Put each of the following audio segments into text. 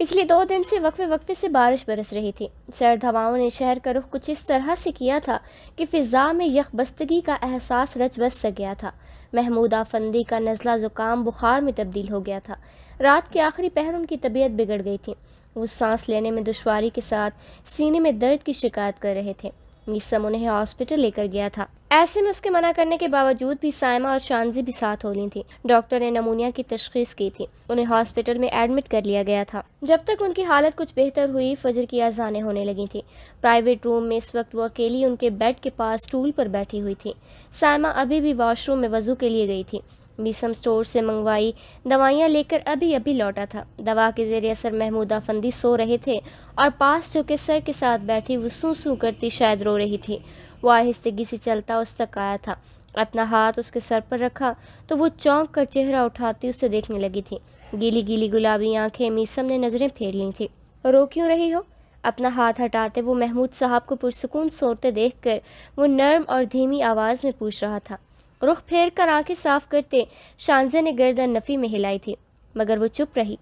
پچھلے 2 دن سے وقفے وقفے سے بارش برس رہی تھی۔ سرد ہواؤں نے شہر کا رخ کچھ اس طرح سے کیا تھا کہ فضا میں یخ بستگی کا احساس رچ بس سا گیا تھا۔ محمود افندی کا نزلہ زکام بخار میں تبدیل ہو گیا تھا۔ رات کے آخری پہر ان کی طبیعت بگڑ گئی تھی۔ وہ سانس لینے میں دشواری کے ساتھ سینے میں درد کی شکایت کر رہے تھے۔ میسم انہیں ہاسپٹل لے کر گیا تھا۔ ایسے میں اس کے منع کرنے کے باوجود بھی سائمہ اور شانزی بھی ساتھ ہو لی تھی۔ ڈاکٹر نے نمونیا کی تشخیص کی تھی۔ انہیں ہاسپٹل میں ایڈمٹ کر لیا گیا تھا۔ جب تک ان کی حالت کچھ بہتر ہوئی، فجر کی اذانیں ہونے لگی تھیں۔ پرائیویٹ روم میں اس وقت وہ اکیلی ان کے بیڈ کے پاس اسٹول پر بیٹھی ہوئی تھی۔ سائمہ ابھی بھی واش روم میں وضو کے لیے گئی تھی۔ میسم اسٹور سے منگوائی دوائیاں لے کر ابھی لوٹا تھا۔ دوا کے زیر اثر محمود افندی سو رہے تھے اور پاس جو کہ سر کے ساتھ بیٹھی وہ سوں کرتی شاید رو رہی تھی۔ وہ آہستگی سے چلتا اس تک آیا تھا، اپنا ہاتھ اس کے سر پر رکھا تو وہ چونک کر چہرہ اٹھاتی اسے دیکھنے لگی تھی۔ گیلی گلابی آنکھیں میسم نے نظریں پھیر لی تھی۔ رو کیوں رہی ہو؟ اپنا ہاتھ ہٹاتے وہ محمود صاحب کو پرسکون سوتے دیکھ کر وہ نرم اور دھیمی آواز میں پوچھ رہا تھا۔ رخ پھیر کر آنکھیں صاف کرتے شانزے نے گردن نفی میں ہلائی تھی، مگر وہ چپ رہی۔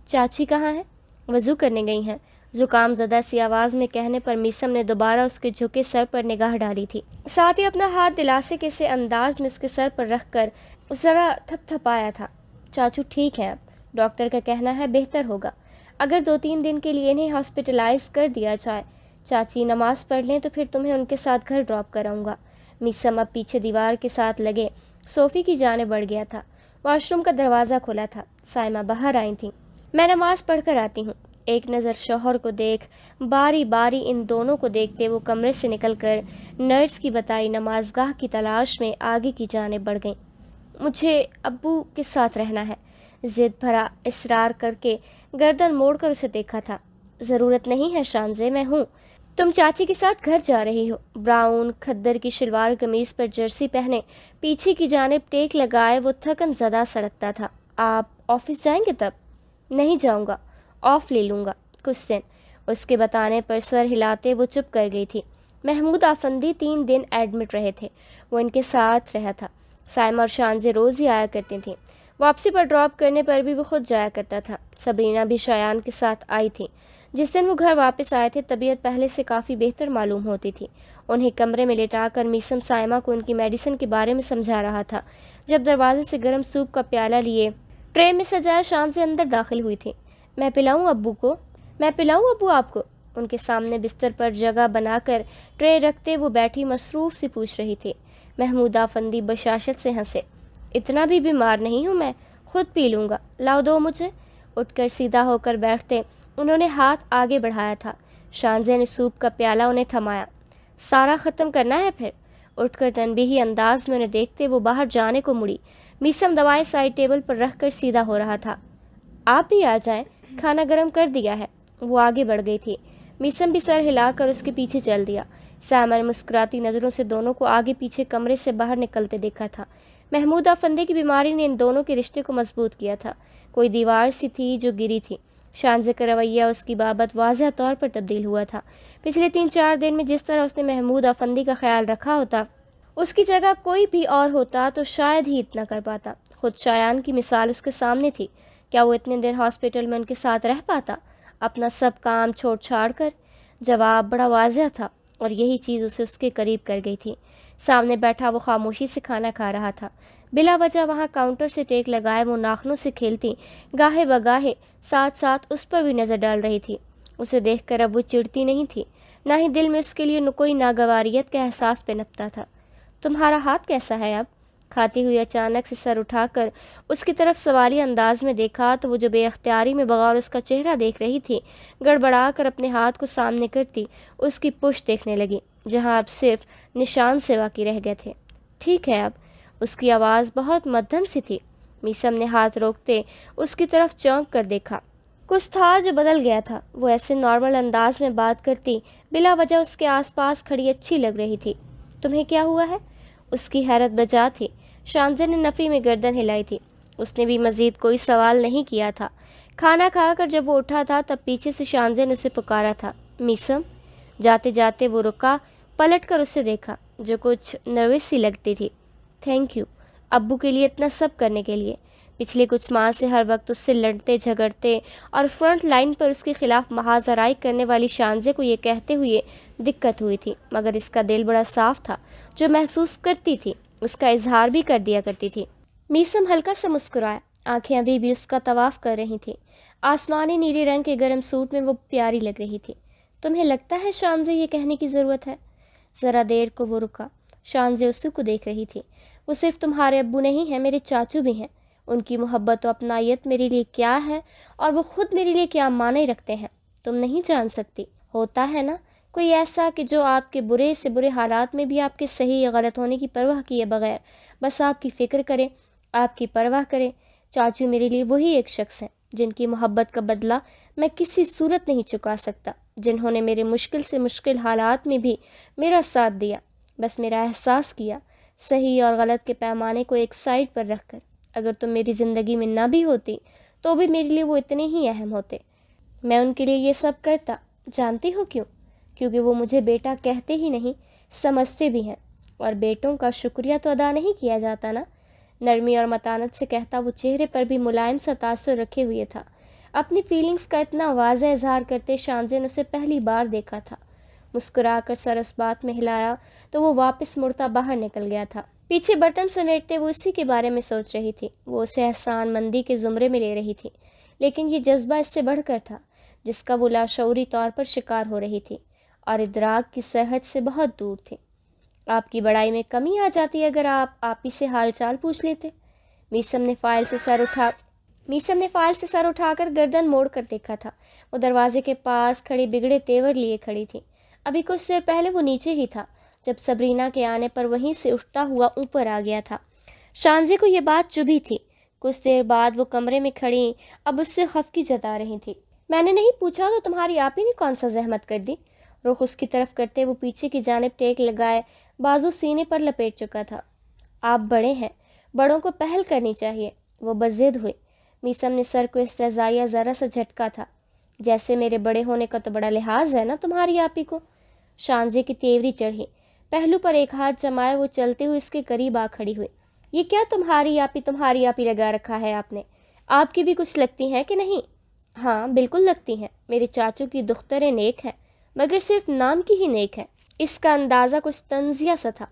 چاچی کہاں ہے؟ وضو کرنے گئی ہیں، زکام زدہ سی آواز میں کہنے پر میسم نے دوبارہ اس کے جھکے سر پر نگاہ ڈالی تھی، ساتھ ہی اپنا ہاتھ دلاسے کے سے انداز میں اس کے سر پر رکھ کر ذرا تھپتھپایا تھا۔ چاچو ٹھیک ہے، اب ڈاکٹر کا کہنا ہے بہتر ہوگا اگر 2-3 دن کے لیے انہیں ہاسپٹلائز کر دیا جائے۔ چاچی نماز پڑھ لیں تو پھر تمہیں ان کے ساتھ گھر ڈراپ کراؤں گا۔ میسم اب پیچھے دیوار کے ساتھ لگے صوفے کی جانب بڑھ گیا تھا۔ واش روم کا دروازہ کھلا تھا۔ سائمہ باہر آئی تھیں۔ میں نماز پڑھ کر آتی ہوں۔ ایک نظر شوہر کو دیکھ باری باری ان دونوں کو دیکھتے وہ کمرے سے نکل کر نرس کی بتائی نمازگاہ کی تلاش میں آگے کی جانب بڑھ گئیں۔ مجھے ابو کے ساتھ رہنا ہے، ضد بھرا اصرار کر کے گردن موڑ کر اسے دیکھا تھا۔ ضرورت نہیں ہے شانزے، میں ہوں۔ تم چاچی کے ساتھ گھر جا رہی ہو۔ براؤن کھدر کی شلوار قمیض پر جرسی پہنے پیچھے کی جانب ٹیک لگائے وہ تھکن زدہ سا لگتا تھا۔ آپ آفس جائیں گے؟ تب نہیں جاؤں گا، آف لے لوں گا کچھ دن۔ اس کے بتانے پر سر ہلاتے وہ چپ کر گئی تھی۔ محمود افندی 3 دن ایڈمٹ رہے تھے، وہ ان کے ساتھ رہا تھا۔ سائمہ اور شانزے روز ہی آیا کرتی تھیں۔ واپسی پر ڈراپ کرنے پر بھی وہ خود جایا کرتا تھا۔ سبرینا بھی شایان کے ساتھ آئی تھی۔ جس دن وہ گھر واپس آئے تھے طبیعت پہلے سے کافی بہتر معلوم ہوتی تھی۔ انہیں کمرے میں لٹا کر میسم سائمہ کو ان کی میڈیسن کے بارے میں سمجھا رہا تھا۔ جب دروازے سے گرم سوپ کا پیالہ لیے ٹرے میں سجایا شانزے اندر داخل ہوئی تھی۔ میں پلاؤں ابو آپ کو؟ ان کے سامنے بستر پر جگہ بنا کر ٹرے رکھتے وہ بیٹھی مصروف سی پوچھ رہی تھی۔ محمود افندی بشاشت سے ہنسے۔ اتنا بھی بیمار نہیں ہوں میں، خود پی لوں گا، لاؤ دو مجھے۔ اٹھ کر سیدھا ہو کر بیٹھتے انہوں نے ہاتھ آگے بڑھایا تھا۔ شانزے نے سوپ کا پیالہ انہیں تھمایا۔ سارا ختم کرنا ہے پھر؟ اٹھ کر تنبیہی انداز میں انہیں دیکھتے وہ باہر جانے کو مڑی۔ میسم دوائیں سائڈ ٹیبل پر رکھ کر سیدھا ہو رہا تھا۔ آپ بھی آ جائیں، کھانا گرم کر دیا ہے۔ وہ آگے بڑھ گئی تھی۔ میسم بھی سر ہلا کر اس کے پیچھے چل دیا۔ سائمہ نے مسکراتی نظروں سے دونوں کو آگے پیچھے کمرے سے باہر نکلتے دیکھا تھا۔ محمود افندی کی بیماری نے ان دونوں کے رشتے کو مضبوط کیا تھا۔ کوئی دیوار سی تھی جو گری تھی۔ شانزے کا رویہ اس کی بابت واضح طور پر تبدیل ہوا تھا۔ پچھلے 3-4 دن میں جس طرح اس نے محمود افندی کا خیال رکھا ہوتا، اس کی جگہ کوئی بھی اور ہوتا تو شاید ہی اتنا کر پاتا۔ خود شایان کی مثال اس کے سامنے تھی۔ کیا وہ اتنے دن ہاسپٹل میں ان کے ساتھ رہ پاتا، اپنا سب کام چھوڑ چھاڑ کر؟ جواب بڑا واضح تھا اور یہی چیز اسے اس کے قریب کر گئی تھی۔ سامنے بیٹھا وہ خاموشی سے کھانا کھا رہا تھا۔ بلا وجہ وہاں کاؤنٹر سے ٹیک لگائے وہ ناخنوں سے کھیلتی گاہے بگاہے ساتھ اس پر بھی نظر ڈال رہی تھی۔ اسے دیکھ کر اب وہ چڑتی نہیں تھی، نہ ہی دل میں اس کے لیے کوئی ناگواریت کا احساس پنپتا تھا۔ تمہارا ہاتھ کیسا ہے اب؟ کھاتی ہوئی اچانک سے سر اٹھا کر اس کی طرف سوالی انداز میں دیکھا تو وہ جو بے اختیاری میں بغور اس کا چہرہ دیکھ رہی تھی، گڑبڑا کر اپنے ہاتھ کو سامنے کرتی اس کی پشت دیکھنے لگی، جہاں اب صرف نشان سے باقی رہ گئے تھے۔ ٹھیک ہے اب؟ اس کی آواز بہت مدھم سی تھی۔ میسم نے ہاتھ روکتے اس کی طرف چونک کر دیکھا۔ کچھ تھا جو بدل گیا تھا۔ وہ ایسے نارمل انداز میں بات کرتی بلا وجہ اس کے آس پاس کھڑی اچھی لگ رہی تھی۔ تمہیں کیا ہوا ہے؟ اس کی حیرت بجا تھی۔ شانزے نے نفی میں گردن ہلائی تھی۔ اس نے بھی مزید کوئی سوال نہیں کیا تھا۔ کھانا کھا کر جب وہ اٹھا تھا تب پیچھے سے شانزے نے اسے پکارا تھا، میسم۔ جاتے جاتے وہ رکا، پلٹ کر اسے دیکھا جو کچھ نروس سی لگتی تھی۔ تھینک یو ابو کے لیے اتنا سب کرنے کے لیے۔ پچھلے کچھ ماہ سے ہر وقت اس سے لڑتے جھگڑتے اور فرنٹ لائن پر اس کے خلاف محاذ آرائی کرنے والی شانزے کو یہ کہتے ہوئے دقت ہوئی تھی، مگر اس کا دل بڑا صاف تھا، جو محسوس کرتی تھی اس کا اظہار بھی کر دیا کرتی تھی۔ میسم ہلکا سا مسکرایا، آنکھیں ابھی بھی اس کا طواف کر رہی تھیں۔ آسمانی نیلے رنگ کے گرم سوٹ میں وہ پیاری لگ رہی تھی۔ تمہیں لگتا ہے شانزے یہ کہنے کی ضرورت ہے؟ ذرا دیر کو وہ رکا۔ شانزے اسی کو دیکھ رہی تھی۔ وہ صرف تمہارے ابو نہیں ہیں، میرے چاچو بھی ہیں۔ ان کی محبت و اپنائیت میرے لیے کیا ہے اور وہ خود میرے لیے کیا معنی رکھتے ہیں، تم نہیں جان سکتی۔ ہوتا ہے نا کوئی ایسا کہ جو آپ کے برے سے برے حالات میں بھی آپ کے صحیح یا غلط ہونے کی پرواہ کیے بغیر بس آپ کی فکر کرے، آپ کی پرواہ کرے۔ چاچو میرے لیے وہی ایک شخص ہے جن کی محبت کا بدلہ میں کسی صورت نہیں چکا سکتا، جنہوں نے میرے مشکل سے مشکل حالات میں بھی میرا ساتھ دیا، بس میرا احساس کیا، صحیح اور غلط کے پیمانے کو ایک سائڈ پر رکھ کر۔ اگر تم میری زندگی میں نہ بھی ہوتی تو بھی میرے لیے وہ اتنے ہی اہم ہوتے۔ میں ان کے لیے یہ سب کرتا، جانتی ہو کیوں؟ کیونکہ وہ مجھے بیٹا کہتے ہی نہیں، سمجھتے بھی ہیں، اور بیٹوں کا شکریہ تو ادا نہیں کیا جاتا نا۔ نرمی اور متانت سے کہتا وہ چہرے پر بھی ملائم سا تاثر رکھے ہوئے تھا۔ اپنی فیلنگز کا اتنا واضح اظہار کرتے شانزے نے اسے پہلی بار دیکھا تھا۔ مسکرا کر سر اس بات میں ہلایا تو وہ واپس مڑتا باہر نکل گیا تھا۔ پیچھے برتن سمیٹتے وہ اسی کے بارے میں سوچ رہی تھی۔ وہ اسے احسان مندی کے زمرے میں لے رہی تھی، لیکن یہ جذبہ اس سے بڑھ کر تھا جس کا وہ لاشعوری طور پر شکار ہو رہی تھی اور ادراک کی سرحد سے بہت دور تھی۔ آپ کی بڑائی میں کمی آ جاتی اگر آپ ہی سے حال چال پوچھ لیتے۔ میسم نے فائل سے سر اٹھا کر گردن موڑ کر دیکھا تھا۔ وہ دروازے کے پاس کھڑی بگڑے تیور لیے کھڑی تھی۔ ابھی کچھ دیر پہلے وہ نیچے ہی تھا جب سبرینا کے آنے پر وہیں سے اٹھتا ہوا اوپر آ گیا تھا۔ شانزے کو یہ بات چبھی تھی۔ کچھ دیر بعد وہ کمرے میں کھڑی اب اس سے خفگی جتا رہی تھی۔ میں نے نہیں پوچھا تو تمہاری آپ ہی نے کون سا زحمت کر دی؟ رخ اس کی طرف کرتے وہ پیچھے کی جانب ٹیک لگائے بازو سینے پر لپیٹ چکا تھا۔ آپ بڑے ہیں، بڑوں کو پہل کرنی چاہیے۔ وہ بضد ہوئی۔ میسم نے سر کو استہزائیہ ذرا سا جھٹکا تھا۔ جیسے میرے بڑے ہونے کا تو بڑا لحاظ ہے نا تمہاری آپی کو۔ شانزے کی تیوری چڑھی۔ پہلو پر ایک ہاتھ جمائے وہ چلتے ہوئے اس کے قریب آ کھڑی ہوئی۔ یہ کیا تمہاری آپی لگا رکھا ہے آپ نے؟ آپ کی بھی کچھ لگتی ہیں کہ نہیں؟ ہاں بالکل لگتی ہیں، میرے چاچو کی دختریں نیک ہیں، مگر صرف نام کی ہی نیک ہیں۔ اس کا اندازہ کچھ طنزیہ سا تھا۔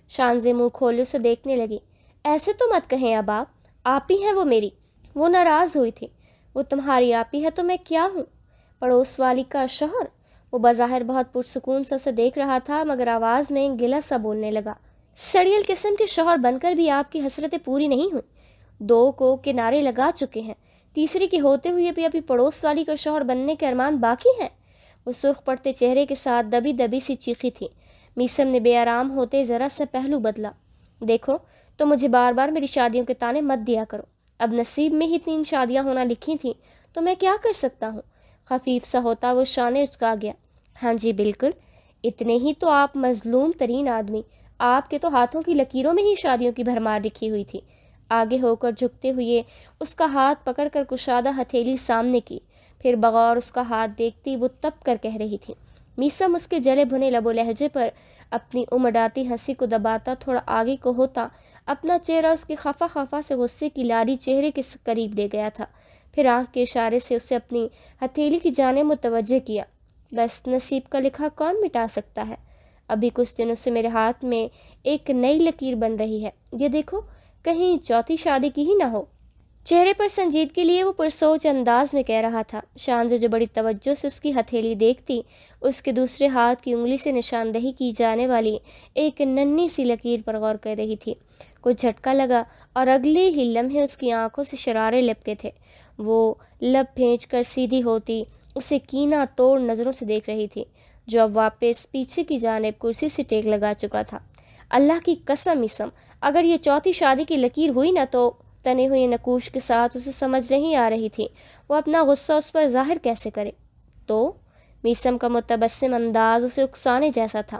شانزے منہ کھولے اسے دیکھنے لگی۔ ایسے تو مت کہیں اب، آپ ہی ہیں وہ میری۔ وہ ناراض ہوئی تھی۔ وہ تمہاری آپی ہے تو میں کیا ہوں؟ پڑوس والی کا شوہر؟ وہ بظاہر بہت پرسکون سے اسے دیکھ رہا تھا مگر آواز میں گلا سا بولنے لگا۔ سڑیل قسم کے شوہر بن کر بھی آپ کی حسرتیں پوری نہیں ہوئیں۔ 2 کو کنارے لگا چکے ہیں، تیسری کے ہوتے ہوئے بھی ابھی پڑوس والی کا شوہر بننے کے ارمان باقی ہیں۔ وہ سرخ پڑتے چہرے کے ساتھ دبی دبی سی چیخی تھی۔ میسم نے بے آرام ہوتے ذرا سا پہلو بدلا۔ دیکھو تو مجھے بار بار میری شادیوں کے تانے مت دیا کرو۔ اب نصیب میں ہی 3 شادیاں ہونا لکھی تھیں تو میں کیا کر سکتا ہوں؟ خفیف سا ہوتا وہ شانے اچکا گیا۔ ہاں جی بالکل، اتنے ہی تو آپ مظلوم ترین آدمی، آپ کے تو ہاتھوں کی لکیروں میں ہی شادیوں کی بھرمار لکھی ہوئی تھی۔ آگے ہو کر جھکتے ہوئے اس کا ہاتھ پکڑ کر کشادہ ہتھیلی سامنے کی، پھر بغور اس کا ہاتھ دیکھتی وہ تپ کر کہہ رہی تھی۔ میسم اس کے جلے بھنے لب و لہجے پر اپنی امڈاتی ہنسی کو دباتا تھوڑا آگے کو ہوتا اپنا چہرہ اس کے خفا خفا سے غصے کی لاری چہرے کے قریب لے گیا تھا، پھر آنکھ کے اشارے سے اسے اپنی ہتھیلی کی جانب متوجہ کیا۔ بس نصیب کا لکھا کون مٹا سکتا ہے؟ ابھی کچھ دنوں سے میرے ہاتھ میں ایک نئی لکیر بن رہی ہے، یہ دیکھو کہیں چوتھی شادی کی ہی نہ ہو۔ چہرے پر سنجیدگی لیے وہ پرسوچ انداز میں کہہ رہا تھا۔ شانزے جو بڑی توجہ سے اس کی ہتھیلی دیکھتی، اس کے دوسرے ہاتھ کی انگلی سے نشاندہی کی جانے والی ایک ننھی سی لکیر پر غور کر رہی تھی۔ کچھ جھٹکا لگا اور اگلے ہی لمحے اس کی آنکھوں سے شرارے لپکے تھے۔ وہ لب بھینچ کر سیدھی ہوتی اسے کینہ توڑ نظروں سے دیکھ رہی تھی، جو اب واپس پیچھے کی جانب کرسی سے ٹیک لگا چکا تھا۔ اللہ کی قسم میسم، اگر یہ چوتھی شادی کی لکیر ہوئی نہ تو… تنے ہوئے نقوش کے ساتھ اسے سمجھ نہیں آ رہی تھی وہ اپنا غصہ اس پر ظاہر کیسے کرے۔ تو میسم کا متبسم انداز اسے اکسانے جیسا تھا۔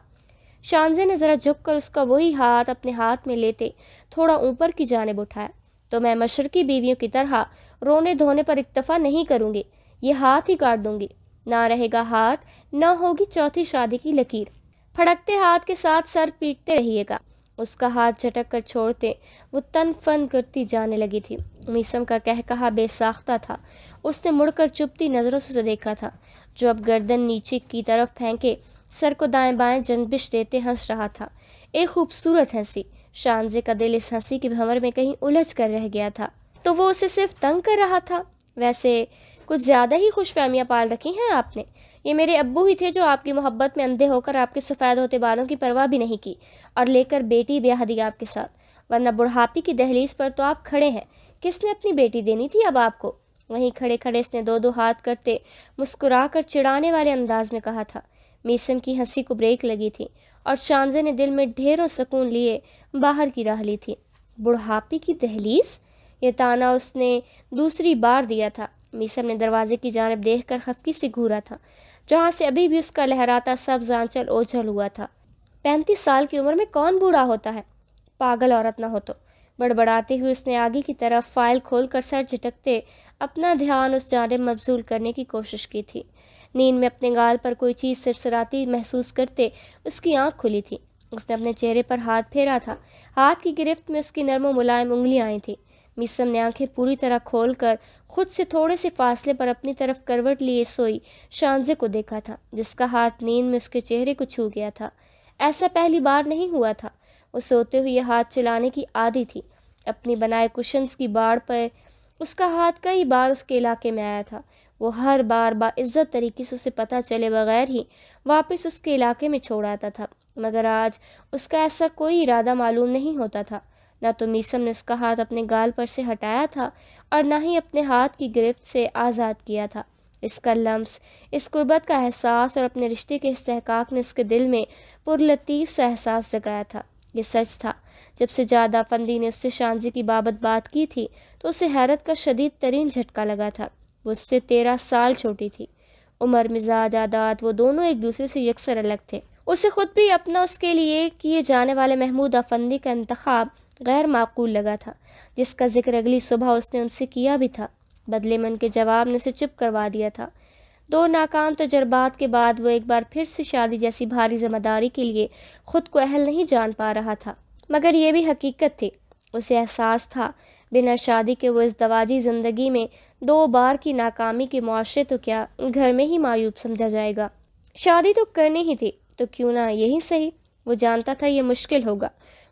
شانزے نے ذرا جھک کر اس کا وہی ہاتھ اپنے ہاتھ میں لیتے تھوڑا اوپر کی جانب اٹھایا۔ تو میں مشرقی بیویوں کی طرح رونے دھونے پر اکتفا نہیں کروں گی، یہ ہاتھ ہی کاٹ دوں گی۔ نہ رہے گا ہاتھ، نہ ہوگی چوتھی شادی کی لکیر۔ پھڑکتے ہاتھ کے ساتھ سر پیٹتے رہیے گا۔ اس کا ہاتھ جھٹک کر چھوڑتے وہ تن فن کرتی جانے لگی تھی۔ میسم کا کہا بے ساختہ تھا۔ اس نے مڑ کر چپتی نظروں سے اسے دیکھا تھا، جو اب گردن نیچے کی طرف پھینکے سر کو دائیں بائیں جنبش دیتے ہنس رہا تھا۔ ایک خوبصورت ہنسی۔ شانزے کا دل اس ہنسی کے بھنور میں کہیں الجھ کر رہ گیا تھا۔ تو وہ اسے صرف تنگ کر رہا تھا؟ ویسے کچھ زیادہ ہی خوش فہمیاں پال رکھی ہیں آپ نے۔ یہ میرے ابو ہی تھے جو آپ کی محبت میں اندھے ہو کر آپ کے سفید ہوتے بالوں کی پرواہ بھی نہیں کی اور لے کر بیٹی بیاہ دی آپ کے ساتھ، ورنہ بڑھاپی کی دہلیز پر تو آپ کھڑے ہیں۔ کس نے اپنی بیٹی دینی تھی اب آپ کو؟ وہیں کھڑے کھڑے اس نے دو دو ہاتھ کرتے مسکرا کر چڑھانے والے انداز میں کہا تھا۔ میسم کی ہنسی کو بریک لگی تھی اور شانزے نے دل میں ڈھیروں سکون لیے باہر کی راہ لی تھی۔ بڑھاپے کی دہلیز؟ یہ تانا اس نے دوسری بار دیا تھا۔ میسم نے دروازے کی جانب دیکھ کر خفکی سے گھورا تھا، جہاں سے ابھی بھی اس کا لہراتا سبز آنچل اوجھل ہوا تھا۔ 35 سال کی عمر میں کون بوڑھا ہوتا ہے؟ پاگل عورت نہ ہو تو۔ بڑبڑاتے ہوئے اس نے آگے کی طرف فائل کھول کر سر جھٹکتے اپنا دھیان اس جانب مبذول کرنے کی کوشش کی تھی۔ نیند میں اپنے گال پر کوئی چیز سرسراتی محسوس کرتے اس کی آنکھ کھلی تھی۔ اس نے اپنے چہرے پر ہاتھ پھیرا تھا۔ ہاتھ کی گرفت میں اس کی نرم و ملائم انگلیاں آئی تھیں۔ میسم نے آنکھیں پوری طرح کھول کر خود سے تھوڑے سے فاصلے پر اپنی طرف کروٹ لیے سوئی شانزے کو دیکھا تھا، جس کا ہاتھ نیند میں اس کے چہرے کو چھو گیا تھا۔ ایسا پہلی بار نہیں ہوا تھا۔ وہ سوتے ہوئے ہاتھ چلانے کی عادی تھی۔ اپنی بنائے کشنز کی باڑ پر اس کا ہاتھ کئی بار اس کے علاقے میں آیا تھا۔ وہ ہر بار باعزت طریقے سے اسے پتہ چلے بغیر ہی واپس اس کے علاقے میں چھوڑ آتا تھا، مگر آج اس کا ایسا کوئی ارادہ معلوم نہیں ہوتا تھا۔ نہ تو میسم نے اس کا ہاتھ اپنے گال پر سے ہٹایا تھا اور نہ ہی اپنے ہاتھ کی گرفت سے آزاد کیا تھا۔ اس کا لمس، اس قربت کا احساس اور اپنے رشتے کے استحقاق نے اس کے دل میں پرلطیف سا احساس جگایا تھا۔ یہ سچ تھا، جب سجادہ افندی نے اس سے شانزے کی بابت بات کی تھی تو اسے حیرت کا شدید ترین جھٹکا لگا تھا۔ وہ اس سے 13 سال چھوٹی تھی۔ عمر، مزاج، عادات، وہ دونوں ایک دوسرے سے یکسر الگ تھے۔ اسے خود بھی اپنا اس کے لیے کیے جانے والے محمود افندی کا انتخاب غیر معقول لگا تھا، جس کا ذکر اگلی صبح اس نے ان سے کیا بھی تھا۔ بدلے من کے جواب نے اسے چپ کروا دیا تھا۔ 2 ناکام تجربات کے بعد وہ ایک بار پھر سے شادی جیسی بھاری ذمہ داری کے لیے خود کو اہل نہیں جان پا رہا تھا، مگر یہ بھی حقیقت تھی۔ اسے احساس تھا بنا شادی کے وہ ازدواجی زندگی میں 2 بار کی ناکامی کے معاشرے تو کیا گھر میں ہی معیوب سمجھا جائے گا۔ شادی تو کرنی ہی تھی، تو کیوں نہ یہی صحیح۔ وہ جانتا تھا یہ مشکل ہوگا،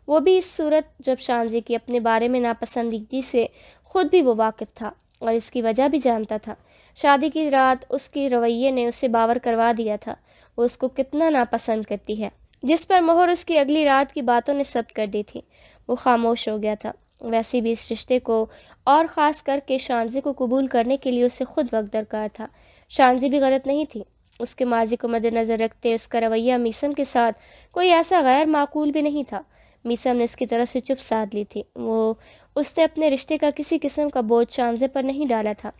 وہ بھی اس صورت جب شانزے کی اپنے بارے میں ناپسندیدگی سے خود بھی وہ واقف تھا اور اس کی وجہ بھی جانتا تھا۔ شادی کی رات اس کے رویے نے اسے باور کروا دیا تھا وہ اس کو کتنا ناپسند کرتی ہے، جس پر مہر اس کی اگلی رات کی باتوں نے ثبت کر دی تھی۔ وہ خاموش ہو گیا تھا۔ ویسے بھی اس رشتے کو اور خاص کر کے شانزے کو قبول کرنے کے لیے اسے خود وقت درکار تھا۔ شانزے بھی غلط نہیں تھی۔ اس کے ماضی کو مد نظر رکھتے اس کا رویہ میسم کے ساتھ کوئی ایسا غیر معقول بھی نہیں تھا۔ میسم نے اس کی طرف سے چپ سادھ لی تھی۔ اس نے اپنے رشتے کا کسی قسم کا بوجھ شانزے پر نہیں ڈالا تھا۔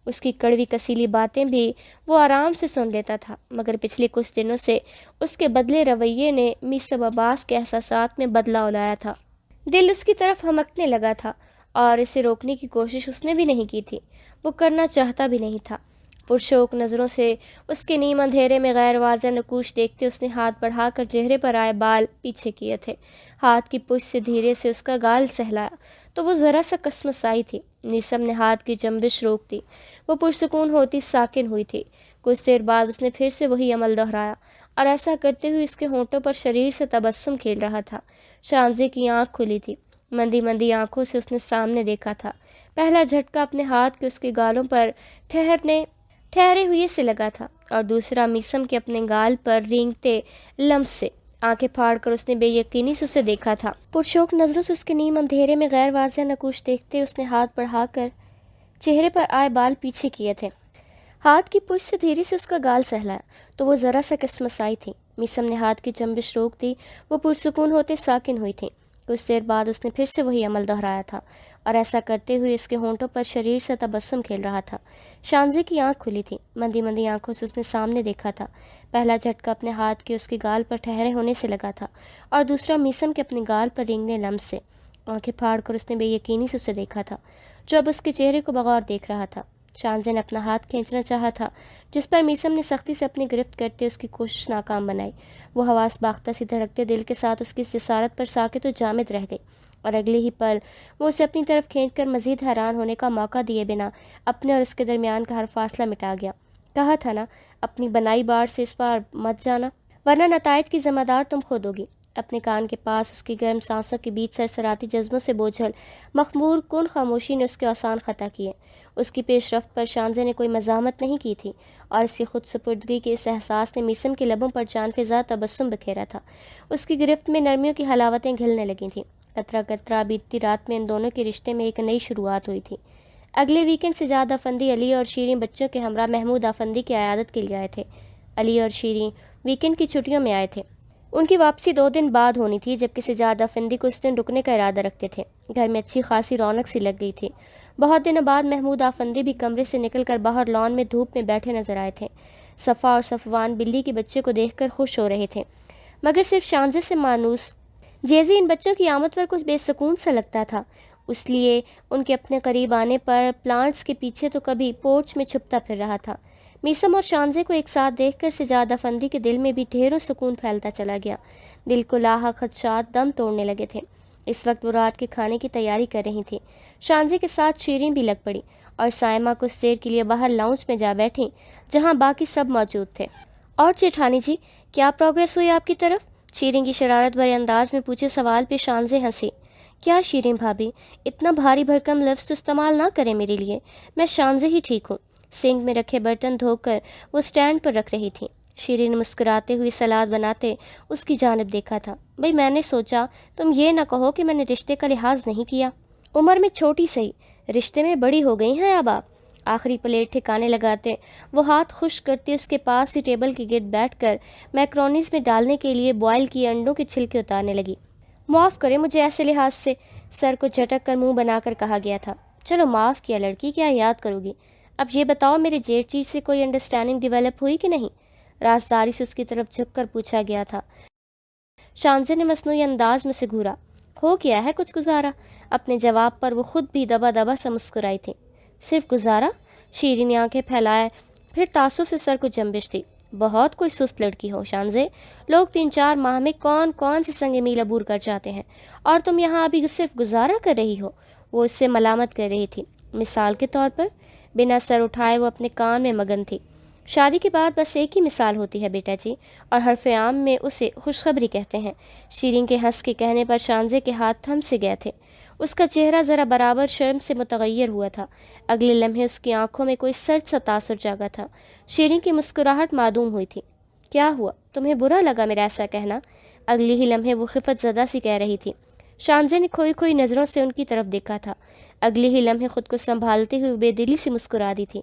اس کی کڑوی کسیلی باتیں بھی وہ آرام سے سن لیتا تھا، مگر پچھلے کچھ دنوں سے اس کے بدلے رویے نے میسم عباس کے احساسات میں بدلاؤ لایا تھا۔ دل اس کی طرف ہمکنے لگا تھا اور اسے روکنے کی کوشش اس نے بھی نہیں کی تھی۔ وہ کرنا چاہتا بھی نہیں تھا۔ پرشوق نظروں سے اس کے نیم اندھیرے میں غیر واضح نقوش دیکھتے اس نے ہاتھ بڑھا کر چہرے پر آئے بال پیچھے کیے تھے۔ ہاتھ کی پشت سے دھیرے سے اس کا گال سہلایا تو وہ ذرا سا کسمسائی تھی۔ میسم نے ہاتھ کی جنبش روک دی۔ وہ پرسکون ہوتی ساکن ہوئی تھی۔ کچھ دیر بعد اس نے پھر سے وہی عمل دہرایا اور ایسا کرتے ہوئے اس کے ہونٹوں پر شریر سے تبسم کھیل رہا تھا۔ شانزے کی آنکھ کھلی تھی۔ مندی مندی آنکھوں سے اس نے سامنے دیکھا تھا۔ پہلا جھٹکا اپنے ہاتھ کے اس کے گالوں پر ٹھہرے ہوئے سے لگا تھا اور دوسرا میسم کے اپنے گال پر رینگتے لمس سے۔ آنکھیں پھاڑ کر اس نے بے یقینی سے اسے دیکھا تھا۔ پرشوق نظروں سے اس کے نیم اندھیرے میں غیر واضح نقوش دیکھتے اس نے ہاتھ بڑھا کر چہرے پر آئے بال پیچھے کیے تھے۔ ہاتھ کی پشت سے دھیرے سے اس کا گال سہلایا تو وہ ذرا سا کسمسائی تھی۔ میسم نے ہاتھ کی جنبش روک دی۔ وہ پرسکون ہوتے ساکن ہوئی تھی۔ کچھ دیر بعد اس نے پھر سے وہی عمل دہرایا تھا اور ایسا کرتے ہوئے اس کے ہونٹوں پر شریر سے تبسم کھیل رہا تھا۔ شانزے کی آنکھ کھلی تھی۔ مندی مندی آنکھوں سے اس نے سامنے دیکھا تھا۔ پہلا جھٹکا اپنے ہاتھ کے اس کے گال پر ٹھہرے ہونے سے لگا تھا اور دوسرا میسم کے اپنے گال پر رینگنے لمس سے۔ آنکھیں پھاڑ کر اس نے بے یقینی سے اسے دیکھا تھا، جو اب اس کے چہرے کو بغور دیکھ رہا تھا۔ شانزے نے اپنا ہاتھ کھینچنا چاہا تھا، جس پر میسم نے سختی سے اپنی گرفت کرتے اس کی کوشش ناکام بنائی۔ وہ حواس باختہ سی دھڑکتے دل کے ساتھ اس کی جسارت پر ساکت و جامد رہ گئی، اور اگلے ہی پل وہ اسے اپنی طرف کھینچ کر مزید حیران ہونے کا موقع دیے بنا اپنے اور اس کے درمیان کا ہر فاصلہ مٹا گیا۔ کہا تھا نا، اپنی بنائی باڑ سے اس بار مت جانا، ورنہ نتائج کی ذمہ دار تم خود ہوگی۔ اپنے کان کے پاس اس کی گرم سانسوں کے بیچ سرسراتی جذبوں سے بوجھل مخمور کن خاموشی نے اس کے آسان خطا کیے۔ اس کی پیش رفت پر شانزے نے کوئی مزاحمت نہیں کی تھی، اور اس کی خود سپردگی کے اس احساس نے میسم کے لبوں پر جان فزا تبسم بکھیرا تھا۔ اس کی گرفت میں نرمیوں کی حلاوتیں گھلنے لگی تھیں۔ قطرہ قطرہ بیتتی رات میں ان دونوں کے رشتے میں ایک نئی شروعات ہوئی تھی۔ اگلے ویکنڈ سجاد افندی علی اور شیریں بچوں کے ہمراہ محمود افندی کی عیادت کے لیے آئے تھے۔ علی اور شیریں ویکنڈ کی چھٹیوں میں آئے تھے۔ ان کی واپسی 2 دن بعد ہونی تھی، جبکہ سجاد افندی کو اس دن رکنے کا ارادہ رکھتے تھے۔ گھر میں اچھی خاصی رونق سی لگ گئی تھی۔ بہت دنوں بعد محمود افندی بھی کمرے سے نکل کر باہر لان میں دھوپ میں بیٹھے نظر آئے تھے۔ صفا اور صفوان بلی کے بچے کو دیکھ کر خوش ہو رہے تھے، مگر صرف شانزے سے مانوس جیزی ان بچوں کی آمد پر کچھ بے سکون سا لگتا تھا، اس لیے ان کے اپنے قریب آنے پر پلانٹس کے پیچھے تو کبھی پورچ میں چھپتا پھر رہا تھا۔ میسم اور شانزے کو ایک ساتھ دیکھ کر سجاد افندی کے دل میں بھی ڈھیروں سکون پھیلتا چلا گیا۔ دل کو لاحق خدشات دم توڑنے لگے تھے۔ اس وقت وہ رات کے کھانے کی تیاری کر رہی تھی۔ شانزے کے ساتھ شیریں بھی لگ پڑی اور سائمہ کچھ دیر کے لیے باہر لاؤنج میں جا بیٹھیں، جہاں باقی سب موجود تھے۔ اور جیٹھانی جی، کیا پروگریس ہوئی آپ کی طرف؟ شیریں کی شرارت بھرے انداز میں پوچھے سوال پہ شانزے ہنسی۔ کیا شیریں بھابھی، اتنا بھاری بھرکم لفظ تو استعمال نہ کریں میرے لیے، میں شانزے ہی ٹھیک ہوں۔ سنک میں رکھے برتن دھو کر وہ سٹینڈ پر رکھ رہی تھی۔ شیریں نے مسکراتے ہوئی سلاد بناتے اس کی جانب دیکھا تھا۔ بھئی میں نے سوچا تم یہ نہ کہو کہ میں نے رشتے کا لحاظ نہیں کیا۔ عمر میں چھوٹی صحیح، رشتے میں بڑی ہو گئی ہیں اب آپ۔ آخری پلیٹ ٹھکانے لگاتے وہ ہاتھ خشک کرتی اس کے پاس ہی ٹیبل کے گرد بیٹھ کر میکرونیز میں ڈالنے کے لیے بوائل کیے انڈوں کے چھلکے اتارنے لگی۔ معاف کرے مجھے ایسے لحاظ سے، سر کو جھٹک کر منہ بنا کر کہا گیا تھا۔ چلو معاف کیا لڑکی، کیا یاد کرو گی۔ اب یہ بتاؤ میرے جیٹ چیز سے کوئی انڈرسٹینڈنگ ڈیولپ ہوئی کہ نہیں؟ رازداری سے اس کی طرف جھک کر پوچھا گیا تھا۔ شانزے نے مصنوعی انداز میں سے گھورا۔ ہو گیا ہے کچھ گزارا۔ اپنے جواب پر وہ خود بھی دبا دبا سا مسکرائی تھی۔ صرف گزارا؟ شیریں نے آنکھیں پھیلائے، پھر تعصب سے سر کو جنبش دی۔ بہت کوئی سست لڑکی ہو شانزے، لوگ 3-4 ماہ میں کون سے سنگ میل عبور کر جاتے ہیں، اور تم یہاں ابھی صرف گزارا کر رہی ہو۔ وہ اس سے ملامت کر رہی تھی۔ مثال کے طور پر؟ بنا سر اٹھائے وہ اپنے کان میں مگن تھی۔ شادی کے بعد بس ایک ہی مثال ہوتی ہے بیٹا جی، اور حرف عام میں اسے خوشخبری کہتے ہیں۔ شیریں کے ہنس کے کہنے پر شانزے کے ہاتھ تھم سے گئے تھے۔ اس کا چہرہ ذرا برابر شرم سے متغیر ہوا تھا۔ اگلے لمحے اس کی آنکھوں میں کوئی سرد سا تاثر جاگا تھا۔ شیریں کی مسکراہٹ معدوم ہوئی تھی۔ کیا ہوا، تمہیں برا لگا میرا ایسا کہنا؟ اگلے ہی لمحے وہ خفت زدہ سی کہہ رہی تھی۔ شانزے نے کھوئی نظروں سے ان کی طرف دیکھا تھا۔ اگلے ہی لمحے خود کو سنبھالتے ہوئے بے دلی سے مسکرا دی تھی۔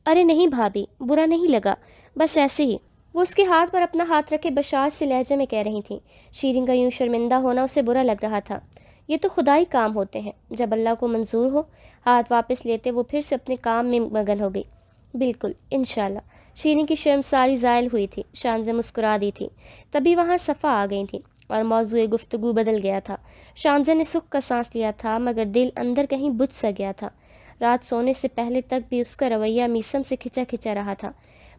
ارے نہیں بھابھی، برا نہیں لگا، بس ایسے ہی۔ وہ اس کے ہاتھ پر اپنا ہاتھ رکھے بشاش سے لہجے میں کہہ رہی تھیں۔ شیریں کا یوں شرمندہ ہونا اسے برا لگ رہا تھا۔ یہ تو خدائی کام ہوتے ہیں، جب اللہ کو منظور ہو۔ ہاتھ واپس لیتے وہ پھر سے اپنے کام میں مگن ہو گئی۔ بالکل، انشاءاللہ۔ شیریں کی شرمساری زائل ہوئی تھی۔ شانزے مسکرا دی تھی۔ تبھی وہاں صفا آ گئی تھی اور موضوع گفتگو بدل گیا تھا۔ شانزے نے سکھ کا سانس لیا تھا، مگر دل اندر کہیں بجھ سا گیا تھا۔ رات سونے سے پہلے تک بھی اس کا رویہ میسم سے کھچا کھچا رہا تھا۔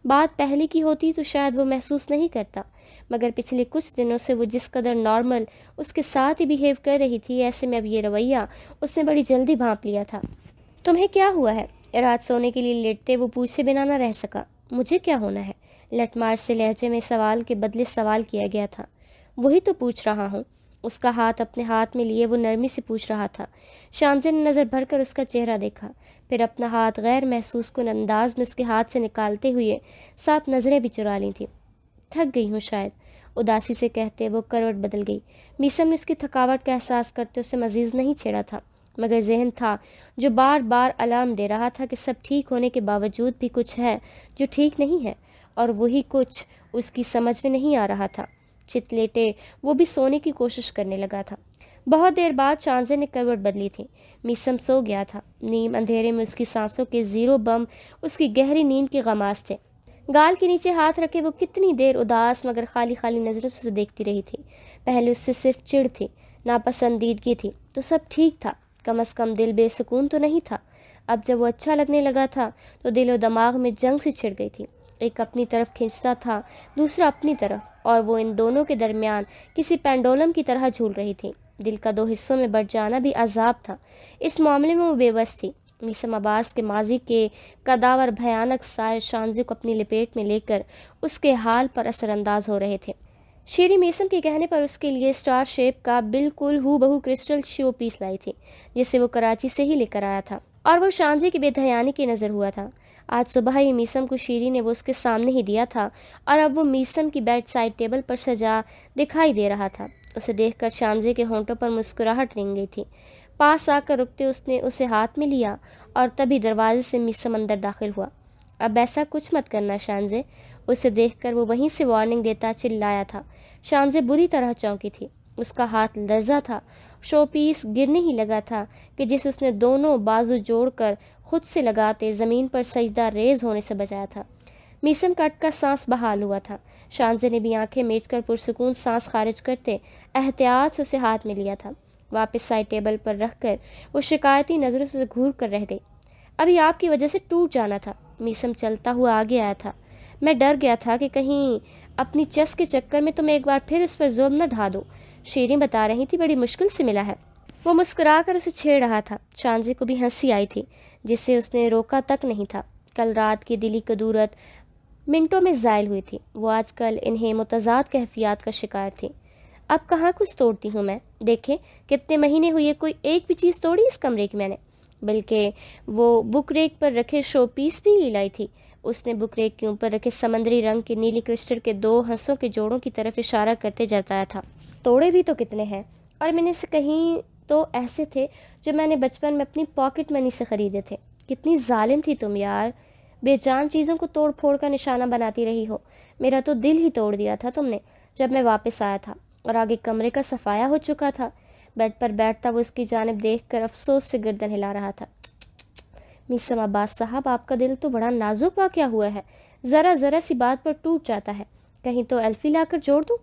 بات پہلے کی ہوتی تو شاید وہ محسوس نہیں کرتا، مگر پچھلے کچھ دنوں سے وہ جس قدر نارمل اس کے ساتھ ہی بیہیو کر رہی تھی، ایسے میں اب یہ رویہ اس نے بڑی جلدی بھانپ لیا تھا۔ تمہیں کیا ہوا ہے؟ رات سونے کے لیے لیٹتے وہ پوچھے بنا نہ رہ سکا۔ مجھے کیا ہونا ہے؟ لٹ مار سے لہجے میں سوال کے بدلے سوال کیا گیا تھا۔ وہی تو پوچھ رہا ہوں۔ اس کا ہاتھ اپنے ہاتھ میں لیے وہ نرمی سے پوچھ رہا تھا۔ شانزے نے نظر بھر کر اس کا چہرہ دیکھا، پھر اپنا ہاتھ غیر محسوس کن انداز میں اس کے ہاتھ سے نکالتے ہوئے ساتھ نظریں بھی چرا لی تھیں۔ تھک گئی ہوں شاید، اداسی سے کہتے وہ کروٹ بدل گئی۔ میسم نے اس کی تھکاوٹ کا احساس کرتے اسے مزید نہیں چھیڑا تھا، مگر ذہن تھا جو بار بار الارم دے رہا تھا کہ سب ٹھیک ہونے کے باوجود بھی کچھ ہے جو ٹھیک نہیں ہے، اور وہی کچھ اس کی سمجھ میں نہیں آ رہا تھا۔ چت لیٹے وہ بھی سونے کی کوشش کرنے لگا تھا۔ بہت دیر بعد شانزے نے کروٹ بدلی تھی۔ میسم سو گیا تھا۔ نیم اندھیرے میں اس کی سانسوں کے زیرو بم اس کی گہری نیند کے غماز تھے۔ گال کے نیچے ہاتھ رکھے وہ کتنی دیر اداس مگر خالی خالی نظروں سے اسے دیکھتی رہی تھی۔ پہلے اس سے صرف چڑ تھی، ناپسندیدگی تھی، تو سب ٹھیک تھا، کم از کم دل بے سکون تو نہیں تھا۔ اب جب وہ اچھا لگنے لگا تھا تو دل و دماغ میں جنگ سی چھڑ گئی تھی، ایک اپنی طرف کھینچتا تھا، دوسرا اپنی طرف، اور وہ ان دونوں کے درمیان کسی پینڈولم کی طرح جھول رہی تھی۔ دل کا دو حصوں میں بٹ جانا بھی عذاب تھا۔ اس معاملے میں وہ بے بس تھی۔ میسم عباس کے ماضی کے قداور بھیانک سائے شانزے کو اپنی لپیٹ میں لے کر اس کے حال پر اثر انداز ہو رہے تھے۔ شیری میسم کے کہنے پر اس کے لیے اسٹار شیپ کا بالکل ہو بہو کرسٹل شو پیس لائی تھی، جسے وہ کراچی سے ہی لے کر آیا تھا، اور وہ شانزے کی بے دھیانی کی نظر ہوا تھا۔ آج صبح ہی میسم کو شیری نے وہ اس کے سامنے ہی دیا تھا، اور اب وہ میسم کی بیڈ سائڈ ٹیبل پر سجا دکھائی دے رہا تھا۔ اسے دیکھ کر شانزے کے ہونٹوں پر مسکراہٹ رنگ گئی تھی۔ پاس آ کر رکتے اس نے اسے ہاتھ میں لیا، اور تبھی دروازے سے میسم اندر داخل ہوا۔ اب ایسا کچھ مت کرنا شانزے، اسے دیکھ کر وہ وہیں سے وارننگ دیتا چلایا تھا۔ شانزے بری طرح چونکی تھی، اس کا ہاتھ لرزا تھا، شو پیس گرنے ہی لگا تھا کہ جسے اس نے دونوں بازو جوڑ کر خود سے لگاتے زمین پر سجدہ ریز ہونے سے بچایا تھا۔ میسم کا اٹکا سانس بحال ہوا تھا۔ شانزے نے بھی آنکھیں میچ کر پرسکون سانس خارج کرتے احتیاط سے اسے ہاتھ میں لیا تھا۔ واپس سائڈ ٹیبل پر رکھ کر وہ شکایتی نظروں سے گھور کر رہ گئی۔ ابھی آپ کی وجہ سے ٹوٹ جانا تھا۔ میسم چلتا ہوا آگے آیا تھا۔ میں ڈر گیا تھا کہ کہیں اپنی چس کے چکر میں تم ایک بار پھر اس پر ظلم نہ ڈھا دو۔ شیریں بتا رہی تھی بڑی مشکل سے ملا ہے۔ وہ مسکرا کر اسے چھیڑ رہا تھا۔ شانزے کو بھی ہنسی آئی تھی، جسے اس نے روکا تک نہیں تھا۔ کل رات کی دلی کدورت منٹوں میں زائل ہوئی تھی۔ وہ آج کل انہیں متضاد کیفیات کا شکار تھی۔ اب کہاں کچھ توڑتی ہوں میں؟ دیکھیں کتنے مہینے ہوئے کوئی ایک بھی چیز توڑی اس کمرے کی میں نے، بلکہ وہ بک ریک پر رکھے شو پیس بھی لائی تھی۔ اس نے بک ریک کے اوپر رکھے سمندری رنگ کے نیلی کرسٹل کے دو ہنسوں کے جوڑوں کی طرف اشارہ کرتے جتایا تھا۔ توڑے بھی تو کتنے ہیں، اور میں نے سے کہیں تو ایسے تھے جو میں نے بچپن میں اپنی پاکٹ منی سے خریدے تھے۔ کتنی ظالم تھی تم یار، بے جان چیزوں کو توڑ پھوڑ کا نشانہ بناتی رہی ہو۔ میرا تو دل ہی توڑ دیا تھا تم نے جب میں واپس آیا تھا اور آگے کمرے کا صفایا ہو چکا تھا۔ بیڈ پر بیٹھتا وہ اس کی جانب دیکھ کر افسوس سے گردن ہلا رہا تھا۔ میسم عباس صاحب، آپ کا دل تو بڑا نازک واقعہ ہوا ہے، ذرا ذرا سی بات پر ٹوٹ جاتا ہے، کہیں تو ایلفی لا کر جوڑ دوں؟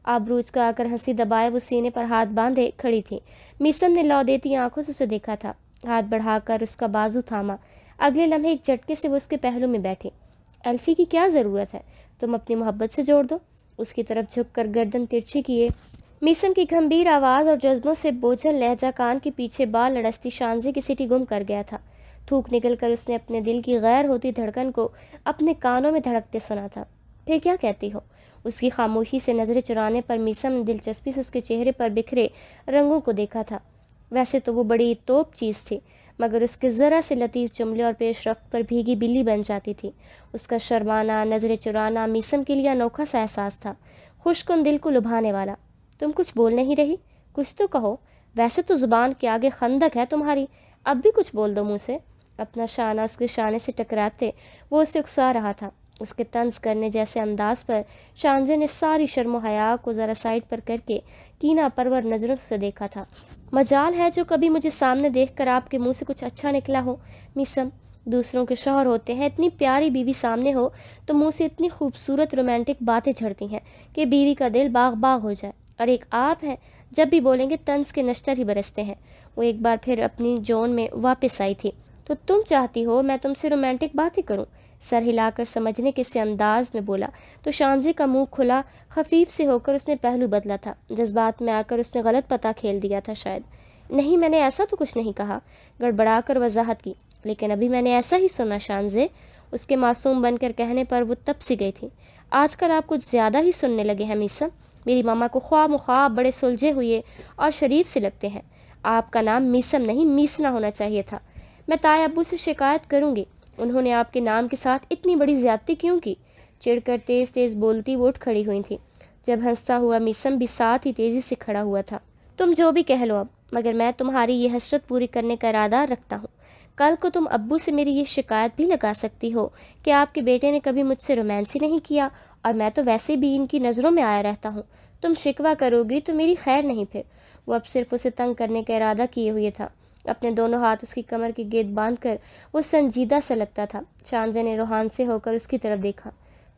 آبروج کا آ کر ہنسی دبائے وہ سینے پر ہاتھ باندھے کھڑی تھی۔ میسم نے لو دیتی آنکھوں سے اسے دیکھا تھا، ہاتھ بڑھا کر اس کا بازو تھاما۔ اگلے لمحے ایک جھٹکے سے وہ اس کے پہلو میں بیٹھی۔ ایلفی کی کیا ضرورت ہے، تم اپنی محبت سے جوڑ دو۔ اس کی طرف جھک کر گردن ترچھی کیے میسم کی گھمبیر آواز اور جذبوں سے بوجھل لہجہ کان کے پیچھے بال لڑستی شانزے کی سیٹی گم کر گیا تھا۔ تھوک نکل کر اس نے اپنے دل کی غیر ہوتی دھڑکن کو اپنے کانوں میں دھڑکتے سنا تھا۔ پھر کیا کہتی ہو؟ اس کی خاموشی سے نظریں چرانے پر میسم نے دلچسپی سے اس کے چہرے پر بکھرے رنگوں کو دیکھا تھا۔ ویسے تو وہ بڑی توپ چیز تھی، مگر اس کے ذرا سے لطیف جملے اور پیش رفت پر بھیگی بلی بن جاتی تھی۔ اس کا شرمانا، نظریں چرانا میسم کے لیے انوکھا سا احساس تھا، خوشکن دل کو لبھانے والا۔ تم کچھ بول نہیں رہی؟ کچھ تو کہو، ویسے تو زبان کے آگے خندق ہے تمہاری، اب بھی کچھ بول دو منہ سے۔ اپنا شانہ اس کے شانے سے ٹکراتے وہ اسے اکسا رہا تھا۔ اس کے طنز کرنے جیسے انداز پر شانزے نے ساری شرم و حیا کو ذرا سائڈ پر کر کے کینہ پرور نظروں سے دیکھا تھا۔ مجال ہے جو کبھی مجھے سامنے دیکھ کر آپ کے منہ سے کچھ اچھا نکلا ہو میسم۔ دوسروں کے شوہر ہوتے ہیں، اتنی پیاری بیوی سامنے ہو تو منہ سے اتنی خوبصورت رومانٹک باتیں جھڑتی ہیں کہ بیوی کا دل باغ باغ ہو جائے، اور ایک آپ ہیں جب بھی بولیں گے طنز کے نشتر ہی برستے ہیں۔ وہ ایک بار پھر اپنی جون میں واپس آئی تھی۔ تو تم چاہتی ہو میں تم سے رومانٹک باتیں کروں؟ سر ہلا کر سمجھنے کے سے انداز میں بولا تو شانزے کا منہ کھلا خفیف سے ہو کر اس نے پہلو بدلا تھا۔ جذبات میں آ کر اس نے غلط پتہ کھیل دیا تھا شاید۔ نہیں، میں نے ایسا تو کچھ نہیں کہا، گڑبڑا کر وضاحت کی۔ لیکن ابھی میں نے ایسا ہی سنا شانزے، اس کے معصوم بن کر کہنے پر وہ تب سی گئی تھی۔ آج کل آپ کچھ زیادہ ہی سننے لگے ہیں میسم۔ میری ماما کو خواہ مخواہ بڑے سلجھے ہوئے اور شریف سے لگتے ہیں۔ آپ کا نام میسم نہیں میسنا ہونا چاہیے تھا۔ میں تائے ابو سے شکایت کروں گی، انہوں نے آپ کے نام کے ساتھ اتنی بڑی زیادتی کیوں کی؟ چڑ کر تیز تیز بولتی وہ اٹھ کھڑی ہوئی تھی، جب ہنستا ہوا میسم بھی ساتھ ہی تیزی سے کھڑا ہوا تھا۔ تم جو بھی کہہ لو اب، مگر میں تمہاری یہ حسرت پوری کرنے کا ارادہ رکھتا ہوں۔ کل کو تم ابو سے میری یہ شکایت بھی لگا سکتی ہو کہ آپ کے بیٹے نے کبھی مجھ سے رومانس ہی نہیں کیا، اور میں تو ویسے بھی ان کی نظروں میں آیا رہتا ہوں۔ تم شکوہ کرو گی تو میری خیر نہیں پھر۔ وہ اب صرف اسے تنگ کرنے کا ارادہ کیے ہوئے تھا۔ اپنے دونوں ہاتھ اس کی کمر کی گیٹ باندھ کر وہ سنجیدہ سا لگتا تھا۔ شانزے نے روحان سے ہو کر اس کی طرف دیکھا۔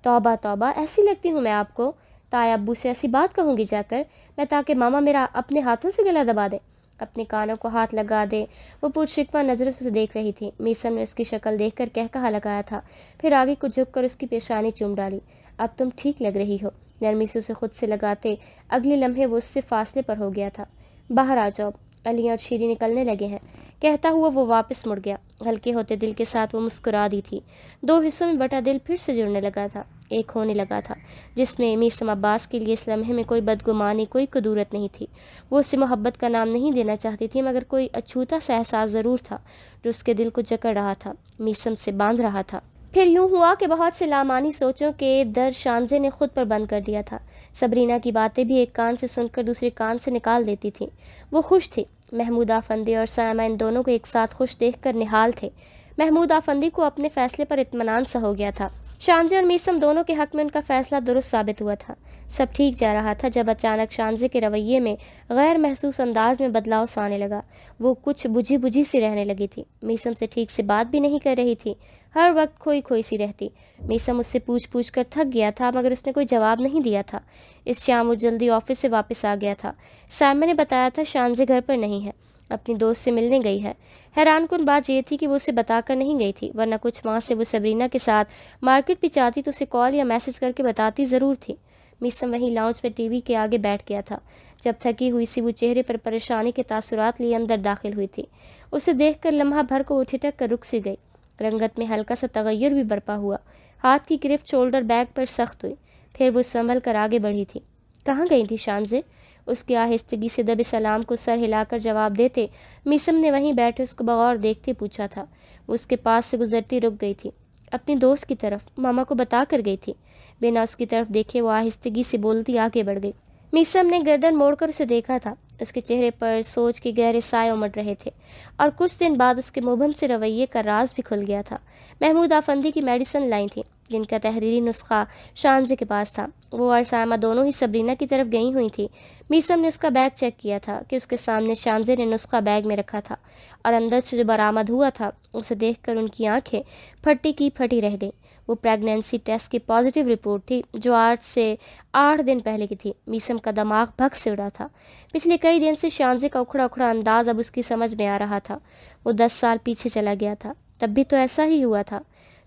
توبہ توبہ، ایسی لگتی ہوں میں آپ کو؟ تائے ابو سے ایسی بات کہوں گی جا کر میں، تاکہ ماما میرا اپنے ہاتھوں سے گلا دبا دے؟ اپنے کانوں کو ہاتھ لگا دے وہ پرشکوہ نظروں سے دیکھ رہی تھی۔ میسم نے اس کی شکل دیکھ کر کہا لگایا تھا، پھر آگے کو جھک کر اس کی پیشانی چوم ڈالی۔ اب تم ٹھیک لگ رہی ہو، نرمی سے اسے خود سے لگاتے اگلے لمحے وہ اس سے فاصلے پر ہو گیا تھا۔ باہر آ جاؤ، علی اور شیری نکلنے لگے ہیں، کہتا ہوا وہ واپس مڑ گیا۔ ہلکے ہوتے دل کے ساتھ وہ مسکرا دی تھی۔ دو حصوں میں بٹا دل پھر سے جڑنے لگا تھا، ایک ہونے لگا تھا جس میں میسم عباس کے لیے اس لمحے میں کوئی بدگمانی، کوئی کدورت نہیں تھی۔ وہ اسے محبت کا نام نہیں دینا چاہتی تھی، مگر کوئی اچھوتا سا احساس ضرور تھا جو اس کے دل کو جکڑ رہا تھا، میسم سے باندھ رہا تھا۔ پھر یوں ہوا کہ بہت سے لامعنی سوچوں کے در شانزے نے خود پر بند کر دیا تھا۔ صبرینہ کی باتیں بھی ایک کان سے سن کر دوسرے کان سے نکال دیتی تھی۔ وہ خوش تھی۔ محمود آفندی اور سائمہ ان دونوں کو ایک ساتھ خوش دیکھ کر نہال تھے۔ محمود آفندی کو اپنے فیصلے پر اطمینان سا ہو گیا تھا۔ شانزے اور میسم دونوں کے حق میں ان کا فیصلہ درست ثابت ہوا تھا۔ سب ٹھیک جا رہا تھا جب اچانک شانزے کے رویے میں غیر محسوس انداز میں بدلاؤ سا آنے لگا۔ وہ کچھ بجھی بجھی سی رہنے لگی تھی۔ میسم سے ٹھیک سے بات بھی نہیں کر رہی تھی، ہر وقت کھوئی کھوئی سی رہتی۔ میسم اس سے پوچھ کر تھک گیا تھا، مگر اس نے کوئی جواب نہیں دیا تھا۔ اس شام وہ جلدی آفس سے واپس آ گیا تھا۔ سائمہ نے بتایا تھا شانزے گھر پر نہیں ہے، اپنی دوست سے ملنے گئی ہے۔ حیران کن بات یہ تھی کہ وہ اسے بتا کر نہیں گئی تھی، ورنہ کچھ ماہ سے وہ صبرینہ کے ساتھ مارکیٹ بھی جاتی تو اسے کال یا میسج کر کے بتاتی ضرور تھی۔ میسم وہیں لاؤنج پہ ٹی وی کے آگے بیٹھ گیا تھا۔ جب تھکی ہوئی سی وہ چہرے پر پریشانی کے تاثرات لیے اندر داخل ہوئی تھی۔ اسے دیکھ کر لمحہ بھر کو وہ ٹھٹک کر رک سی گئی۔ رنگت میں ہلکا سا تغیر بھی برپا ہوا۔ ہاتھ کی گرفت شولڈر بیگ پر سخت ہوئی، پھر وہ سنبھل کر آگے بڑھی تھی۔ کہاں گئی تھی شانزے؟ اس کی آہستگی سے دب سلام کو سر ہلا کر جواب دیتے میسم نے وہیں بیٹھے اس کو بغور دیکھتے پوچھا تھا۔ وہ اس کے پاس سے گزرتی رک گئی تھی، اپنی دوست کی طرف، ماما کو بتا کر گئی تھی۔ بنا اس کی طرف دیکھے وہ آہستگی سے بولتی آگے بڑھ گئی۔ میسم نے گردن موڑ کر اسے دیکھا تھا۔ اس کے چہرے پر سوچ کے گہرے سائے امڑ رہے تھے، اور کچھ دن بعد اس کے مبہم سے رویے کا راز بھی کھل گیا تھا۔ محمود آفندی کی میڈیسن لائی تھی جن کا تحریری نسخہ شانزے کے پاس تھا۔ وہ اور سائمہ دونوں ہی صبرینہ کی طرف گئی ہوئی تھی۔ میسم نے اس کا بیگ چیک کیا تھا کہ اس کے سامنے شانزے نے نسخہ بیگ میں رکھا تھا، اور اندر سے جو برآمد ہوا تھا اسے دیکھ کر ان کی آنکھیں پھٹی کی پھٹی رہ گئیں۔ وہ پریگنینسی ٹیسٹ کی پازیٹیو رپورٹ تھی جو 8 دن پہلے کی تھی۔ میسم کا دماغ بھگ سے اڑا تھا۔ پچھلے کئی دن سے شانزے کا اکھڑا اکھڑا انداز اب اس کی سمجھ میں آ رہا تھا۔ وہ 10 سال پیچھے چلا گیا تھا، تب بھی تو ایسا ہی ہوا تھا۔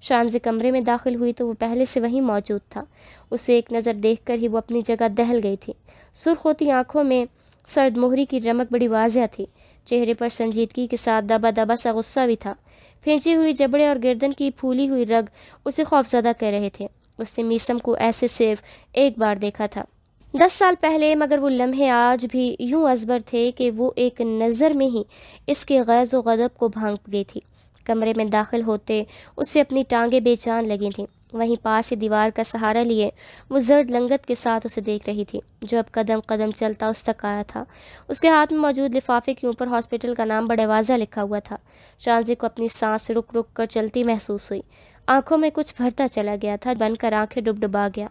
شانزے کمرے میں داخل ہوئی تو وہ پہلے سے وہیں موجود تھا۔ اسے ایک نظر دیکھ کر ہی وہ اپنی جگہ دہل گئی تھی۔ سرخ ہوتی آنکھوں میں سرد مہری کی رمق بڑی واضح تھی۔ چہرے پر سنجیدگی کے ساتھ دبا دبا سا غصہ بھی تھا۔ پھینچی ہوئی جبڑے اور گردن کی پھولی ہوئی رگ اسے خوفزدہ کر رہے تھے۔ اس نے میسم کو ایسے صرف ایک بار دیکھا تھا، 10 سال پہلے، مگر وہ لمحے آج بھی یوں ازبر تھے کہ وہ ایک نظر میں ہی اس کے غیظ و غضب کو بھانپ گئی تھی۔ کمرے میں داخل ہوتے اسے اپنی ٹانگیں بے جان لگی تھیں۔ وہیں پاس ہی دیوار کا سہارا لیے وہ زرد لنگت کے ساتھ اسے دیکھ رہی تھی جو اب قدم قدم چلتا اس تک آیا تھا۔ اس کے ہاتھ میں موجود لفافے کے اوپر ہاسپٹل کا نام بڑے واضح لکھا ہوا تھا۔ شانزے کو اپنی سانس رک رک کر چلتی محسوس ہوئی۔ آنکھوں میں کچھ بھرتا چلا گیا تھا، بن کر آنکھیں ڈبڈبا گیا،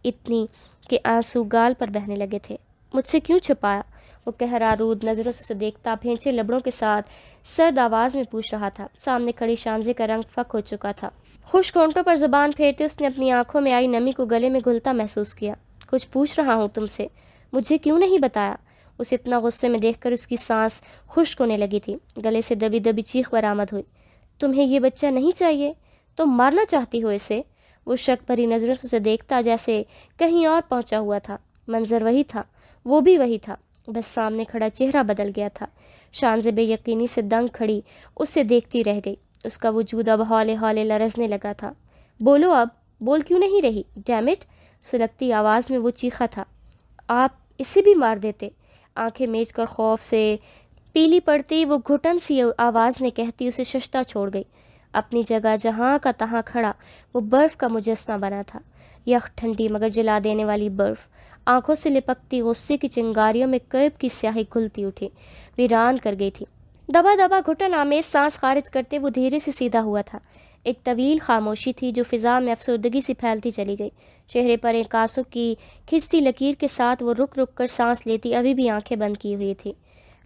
اتنی کہ آنسو گال پر بہنے لگے تھے۔ مجھ سے کیوں چھپایا؟ وہ قہرآلود نظروں سے اسے دیکھتا بھینچے لبڑوں کے ساتھ سرد آواز میں پوچھ رہا تھا۔ سامنے کھڑی شانزے کا رنگ فک ہو چکا تھا۔ خشک ہونٹوں پر زبان پھیرتے اس نے اپنی آنکھوں میں آئی نمی کو گلے میں گھلتا محسوس کیا۔ کچھ پوچھ رہا ہوں تم سے، مجھے کیوں نہیں بتایا؟ اسے اتنا غصے میں دیکھ کر اس کی سانس خشک ہونے لگی تھی۔ گلے سے دبی دبی چیخ برآمد ہوئی۔ تمہیں یہ بچہ نہیں چاہیے؟ تم مارنا چاہتی ہو اسے؟ وہ شک بھری نظروں سے اسے دیکھتا جیسے کہیں اور پہنچا ہوا تھا۔ منظر وہی تھا، وہ بھی وہی تھا، بس سامنے کھڑا چہرہ بدل گیا تھا۔ شانزے بے یقینی سے دنگ کھڑی اسے دیکھتی رہ گئی۔ اس کا وجود اب ہولے ہولے لرزنے لگا تھا۔ بولو اب، بول کیوں نہیں رہی؟ Dam it! سلگتی آواز میں وہ چیخا تھا۔ آپ اسے بھی مار دیتے! آنکھیں میچ کر خوف سے پیلی پڑتی وہ گھٹن سی آواز میں کہتی اسے ششتہ چھوڑ گئی۔ اپنی جگہ جہاں کا تہاں کھڑا وہ برف کا مجسمہ بنا تھا، یخ ٹھنڈی مگر جلا دینے والی برف۔ آنکھوں سے لپکتی غصے کی چنگاریوں میں کرب کی سیاہی کھلتی اٹھی، ویران کر گئی تھی۔ دبا دبا گھٹن آمیز سانس خارج کرتے وہ دھیرے سے سیدھا ہوا تھا۔ ایک طویل خاموشی تھی جو فضا میں افسردگی سے پھیلتی چلی گئی۔ چہرے پر ایک آنسو کی کھنچتی لکیر کے ساتھ وہ رک رک کر سانس لیتی ابھی بھی آنکھیں بند کی ہوئی تھی۔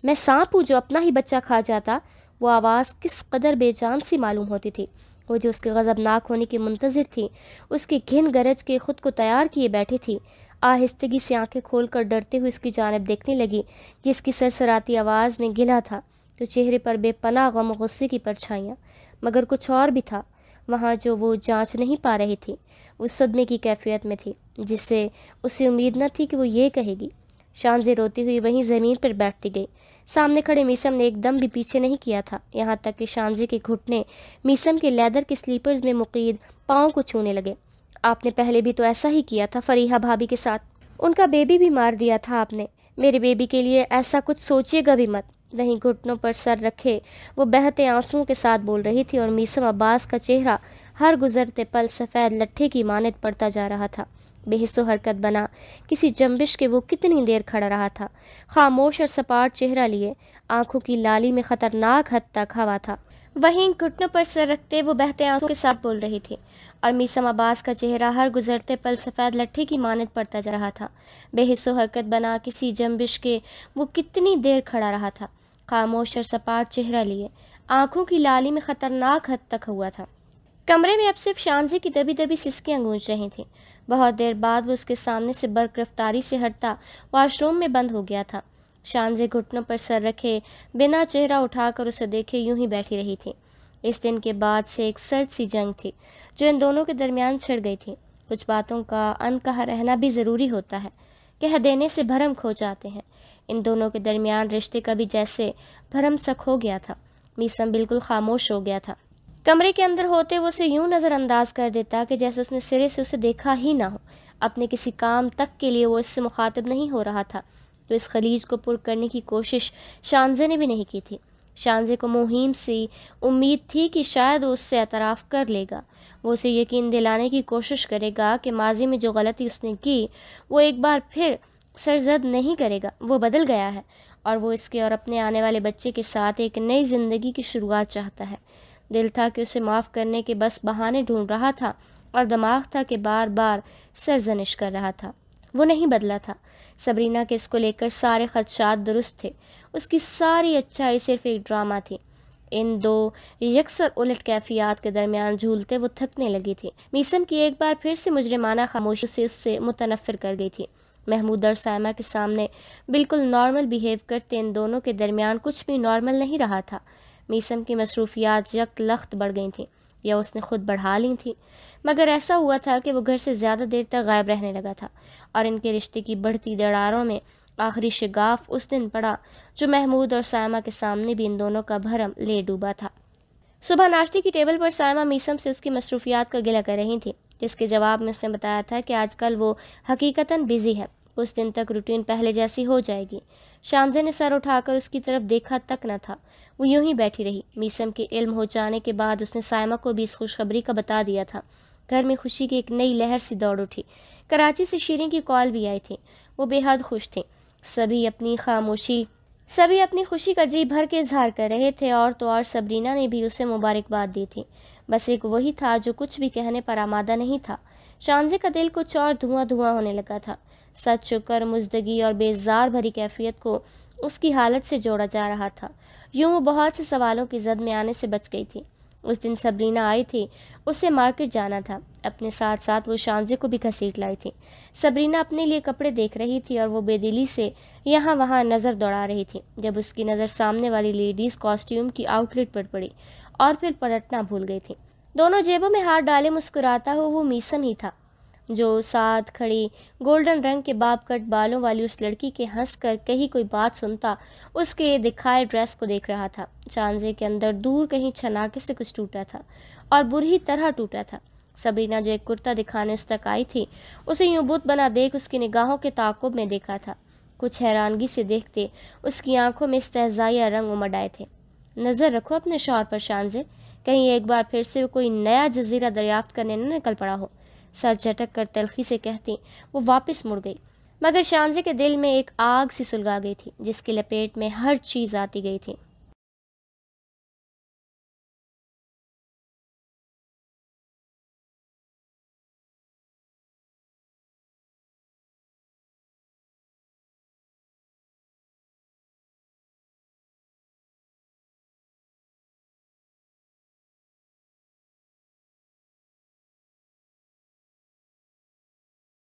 میں سانپ ہوں جو اپنا ہی بچہ کھا جاتا؟ وہ آواز کس قدر بے جان سی معلوم ہوتی تھی۔ وہ جو اس کے غضبناک ہونے کی منتظر تھی، اس کی گھن گرج کے خود کو تیار کیے بیٹھی تھی، آہستگی سے آنکھیں کھول کر ڈرتے ہوئے اس کی جانب دیکھنے لگی، جس کی سرسراتی آواز میں گلا تھا تو چہرے پر بے پناہ غم و غصے کی پرچھائیاں، مگر کچھ اور بھی تھا وہاں جو وہ جانچ نہیں پا رہی تھی۔ وہ صدمے کی کیفیت میں تھی جس سے اسے امید نہ تھی کہ وہ یہ کہے گی۔ شانزے روتی ہوئی وہیں زمین پر بیٹھتی گئی۔ سامنے کھڑے میسم نے ایک دم بھی پیچھے نہیں کیا تھا، یہاں تک کہ شانزے کے گھٹنے میسم کے لیدر کے سلیپرز میں مقید پاؤں کو چھونے لگے۔ آپ نے پہلے بھی تو ایسا ہی کیا تھا فریحہ بھابھی کے ساتھ، ان کا بیبی بھی مار دیا تھا آپ نے، میرے بیبی کے لیے ایسا کچھ سوچیے گا بھی مت۔ وہیں گھٹنوں پر سر رکھے وہ بہتے آنسوؤں کے ساتھ بول رہی تھی اور میسم عباس کا چہرہ ہر گزرتے پل سفید لٹھے کی مانند پڑتا جا رہا تھا۔ بے حس و حرکت بنا کسی جنبش کے وہ کتنی دیر کھڑا رہا تھا، خاموش اور سپاٹ چہرہ لیے، آنکھوں کی لالی میں خطرناک حد تک ہوا تھا۔ وہیں گھٹنوں پر سر رکھتے وہ بہتے آنسوؤں کے ساتھ بول رہی تھی اور میسم عباس کا چہرہ ہر گزرتے پل سفید لٹھے کی مانند پڑتا جا رہا تھا۔ بے حس و حرکت بنا کسی جنبش کے وہ کتنی دیر کھڑا رہا تھا، خاموش اور سپاٹ چہرہ لیے، آنکھوں کی لالی میں خطرناک حد تک ہوا تھا۔ کمرے میں اب صرف شانزے کی دبی دبی سسکیاں گونج رہی تھیں۔ بہت دیر بعد وہ اس کے سامنے سے برق رفتاری سے ہٹتا واش روم میں بند ہو گیا تھا۔ شانزے گھٹنوں پر سر رکھے بنا چہرہ اٹھا کر اسے دیکھے یوں ہی بیٹھی رہی تھی۔ اس دن کے بعد سے ایک سرد سی جنگ تھی جو ان دونوں کے درمیان چھڑ گئی تھی۔ کچھ باتوں کا انکہا رہنا بھی ضروری ہوتا ہے، کہہ دینے سے بھرم کھو جاتے ہیں۔ ان دونوں کے درمیان رشتے کا بھی جیسے بھرم سا کھو گیا تھا۔ میسم بالکل خاموش ہو گیا تھا۔ کمرے کے اندر ہوتے وہ اسے یوں نظر انداز کر دیتا کہ جیسے اس نے سرے سے اسے دیکھا ہی نہ ہو۔ اپنے کسی کام تک کے لیے وہ اس سے مخاطب نہیں ہو رہا تھا تو اس خلیج کو پر کرنے کی کوشش شانزے نے بھی نہیں کی تھی۔ شانزے کو مہیم سی امید تھی کہ شاید وہ اس سے اعتراف کر لے گا، وہ اسے یقین دلانے کی کوشش کرے گا کہ ماضی میں جو غلطی اس نے کی وہ ایک بار پھر سرزد نہیں کرے گا، وہ بدل گیا ہے اور وہ اس کے اور اپنے آنے والے بچے کے ساتھ ایک نئی زندگی کی شروعات چاہتا ہے۔ دل تھا کہ اسے معاف کرنے کے بس بہانے ڈھونڈ رہا تھا اور دماغ تھا کہ بار بار سرزنش کر رہا تھا۔ وہ نہیں بدلا تھا۔ سبرینا کے اس کو لے کر سارے خدشات درست تھے، اس کی ساری اچھائی صرف ایک ڈرامہ تھی۔ ان دو یکسر الٹ کیفیات کے درمیان جھولتے وہ تھکنے لگی تھی۔ میسم کی ایک بار پھر سے مجرمانہ خاموشی سے اس سے متنفر کر گئی تھی۔ محمود اور سائمہ کے سامنے بالکل نارمل بیہیو کرتے ان دونوں کے درمیان کچھ بھی نارمل نہیں رہا تھا۔ میسم کی مصروفیات یک لخت بڑھ گئی تھیں یا اس نے خود بڑھا لی تھیں، مگر ایسا ہوا تھا کہ وہ گھر سے زیادہ دیر تک غائب رہنے لگا تھا اور ان کے رشتے کی بڑھتی دراڑوں میں آخری شگاف اس دن پڑا جو محمود اور سائمہ کے سامنے بھی ان دونوں کا بھرم لے ڈوبا تھا۔ صبح ناشتے کی ٹیبل پر سائمہ میسم سے اس کی مصروفیات کا گلہ کر رہی تھی، جس کے جواب میں اس نے بتایا تھا کہ آج کل وہ حقیقتاً بزی ہے، کچھ دن تک روٹین پہلے جیسی ہو جائے گی۔ شانزے نے سر اٹھا کر اس کی طرف دیکھا تک نہ تھا، وہ یوں ہی بیٹھی رہی۔ میسم کے علم ہو جانے کے بعد اس نے سائمہ کو بھی اس خوشخبری کا بتا دیا تھا۔ گھر میں خوشی کی ایک نئی لہر سی دوڑ اٹھی۔ کراچی سے شیریں کی کال بھی آئی تھی، وہ بے حد خوش تھیں۔ سبھی اپنی خوشی کا جی بھر کے اظہار کر رہے تھے، اور تو اور سبرینا نے بھی اسے مبارکباد دی تھی۔ بس ایک وہی تھا جو کچھ بھی کہنے پر آمادہ نہیں تھا۔ شانزے کا دل کچھ اور دھواں دھواں ہونے لگا تھا۔ سچ شکر، مزدگی اور بیزار بھری کیفیت کو اس کی حالت سے جوڑا جا رہا تھا۔ یوں وہ بہت سے سوالوں کی زد میں آنے سے بچ گئی تھی۔ اس دن سبرینا آئی تھی، اسے مارکیٹ جانا تھا، اپنے ساتھ ساتھ وہ شانزے کو بھی گھسیٹ لائی تھی۔ سبرینا اپنے لیے کپڑے دیکھ رہی تھی اور وہ بے دلی سے یہاں وہاں نظر دوڑا رہی تھی جب اس کی نظر سامنے والی لیڈیز کاسٹیوم کی آؤٹ لیٹ پر پڑی اور پھر پلٹنا بھول گئی تھی۔ دونوں جیبوں میں ہاتھ ڈالے مسکراتا ہو وہ میسم ہی تھا جو ساتھ کھڑی گولڈن رنگ کے باب کٹ بالوں والی اس لڑکی کے ہنس کر کہیں کوئی بات سنتا اس کے دکھائے ڈریس کو دیکھ رہا تھا۔ شانزے کے اندر دور کہیں چھناکے سے کچھ ٹوٹا تھا اور بری طرح ٹوٹا تھا۔ سبرینا جو ایک کرتا دکھانے اس تک آئی تھی، اسے یوں بت بنا دیکھ اس کی نگاہوں کے تعاقب میں دیکھا تھا۔ کچھ حیرانگی سے دیکھتے اس کی آنکھوں میں استہزائیہ رنگ امڈ آئے تھے۔ نظر رکھو اپنے شوہر پر شانزے، کہیں ایک بار پھر سے کوئی نیا جزیرہ دریافت کرنے نہ نکل پڑا ہو۔ سر جھٹک کر تلخی سے کہتی وہ واپس مڑ گئی، مگر شانزے کے دل میں ایک آگ سی سلگا گئی تھی جس کی لپیٹ میں ہر چیز آتی گئی تھی۔